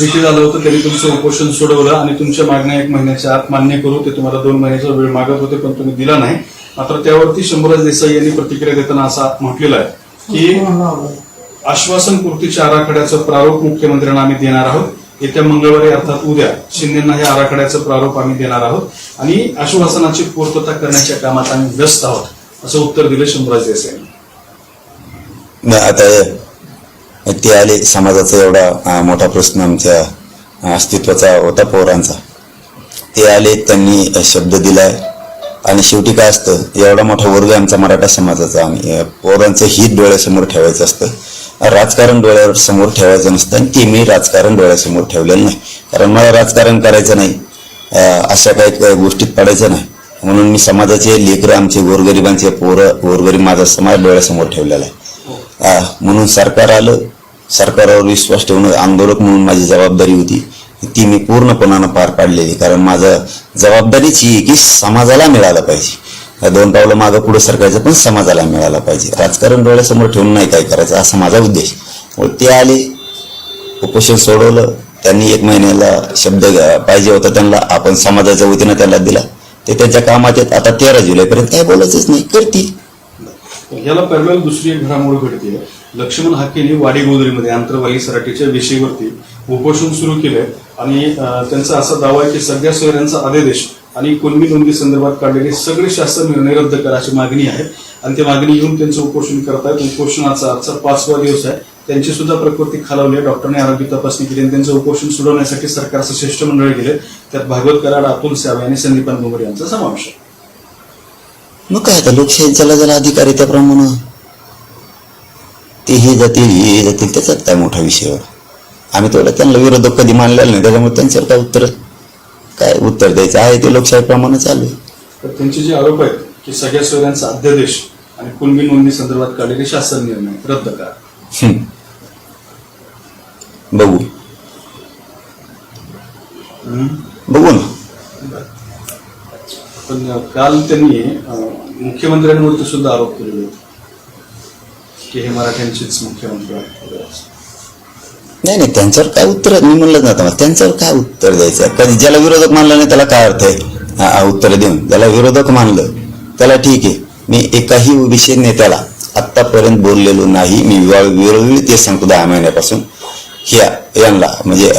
देखील झालं होतं. त्यांनी तुमचं उपोषण सोडवलं आणि तुमच्या मागण्या 1 महिन्याच्या आत मान्य करू, ते तुम्हाला 2 महिन्याचा वेळ मागत होते पण तुम्ही दिला नाही. मात्र त्यावरती शंभूराज देसाई यांनी प्रतिक्रिया देताना असा म्हटलेला आहे की आश्वासन पूर्तीच्या आराखड्याचं प्रारूप मुख्यमंत्र्यांना आम्ही देणार आहोत. येत्या मंगळवारी अर्थात उद्या शिंदेंना या आराखड्याचं प्रारूप आम्ही देणार आहोत आणि आश्वासनाची पूर्तता करण्याच्या कामात आम्ही व्यस्त आहोत, असं उत्तर दिलं शंभूराज देसाई यांनी. आता ते आले, समाजाचा एवढा मोठा प्रश्न आमच्या अस्तित्वाचा होता पोरांचा. ते आले, त्यांनी शब्द दिलाय आणि शेवटी काय असतं, एवढा मोठा वर्ग आमचा मराठा समाजाचा, आम्ही पोरांचं हित डोळ्यासमोर ठेवायचं असतं, राजकारण डोळ्यासमोर ठेवायचं नसतं. आणि ते मी राजकारण डोळ्यासमोर ठेवलेलं नाही, कारण मला राजकारण करायचं नाही, अशा काही गोष्टीत पडायचं नाही. म्हणून मी समाजाचे लेकरं, आमचे गोरगरिबांचे पोरं, गोरगरीब माझा समाज डोळ्यासमोर ठेवलेला आहे. म्हणून सरकार आलं, सरकारवर विश्वास ठेवणं आंदोलक म्हणून माझी जबाबदारी होती, ती मी पूर्णपणानं पार पाडलेली. कारण माझं जबाबदारीच ही की समाजाला मिळालं पाहिजे, 2 पावलं मागं पुढे सरकायचं पण समाजाला मिळालं पाहिजे, राजकारण डोळ्यासमोर ठेवून नाही काय करायचं, असा माझा उद्देश. ते आले, उपोषण सोडवलं, त्यांनी 1 महिन्याला शब्द पाहिजे होता त्यांना, आपण समाजाच्या वतीनं त्यांना दिला, ते त्यांच्या कामात येत. आता 13 जुलैपर्यंत काय बोलायचंच नाही, करतील. याला पॅरलल दुसरी एक घडामोड घडते. लक्ष्मण हाकेंनी वाडी गोदरीमध्ये आंतरवाली सराटीच्या विषयीवरती उपोषण सुरू केलंय आणि त्यांचा असा दावा आहे की सगळ्या सोयऱ्यांचा अध्यादेश आणि कुणबी नोंदी संदर्भात काढलेले सगळे शासन निर्णय रद्द करायची मागणी आहे आणि ती मागणी घेऊन त्यांचं उपोषण करतायत. उपोषणाचा आजचा 5वा दिवस आहे. त्यांची सुद्धा प्रकृती खालावली आहे. डॉक्टरने आरोग्य तपासणी केली आणि त्यांचं उपोषण सोडवण्यासाठी सरकारचं शिष्टमंडळ गेले. त्यात भागवत कराड, अतुल सावे आणि संदीपान डोंगरे यांचा समावेश आहे. मग काय आता लोकशाही ज्याला अधिकार आहे त्याप्रमाणे ते हे जातील त्याच्यात काय मोठा विषय. आम्ही तेवढं त्यांना विरोधक कधी मानलेला नाही, त्याच्यामुळे त्यांच्यावर काय उत्तर द्यायचं आहे ते लोकशाहीप्रमाणे चालू आहे. तर त्यांचे जे आरोप आहेत की सगळ्या सोयऱ्यांचा अध्यादेश आणि कुणबी नोंदी संदर्भात काढलेले शासन निर्णय रद्द करा. बघू ना. पण काल त्यांनी मुख्यमंत्र्यांवरती सुद्धा आरोप केलेले होते की हे मराठ्यांचेच मुख्यमंत्री आहेत. नाही, त्यांच्यावर काय उत्तर, मी म्हणलं ना त्यांच्यावर काय उत्तर द्यायचं. कधी ज्याला विरोधक मानलं नाही त्याला काय अर्थ आहे उत्तर देऊन. ज्याला विरोधक मानलं त्याला ठीक आहे. मी एकाही विषय नेत्याला आतापर्यंत बोललेलो नाही. मी वेळोवेळी ते सांगतो 10 महिन्यापासून यांना म्हणजे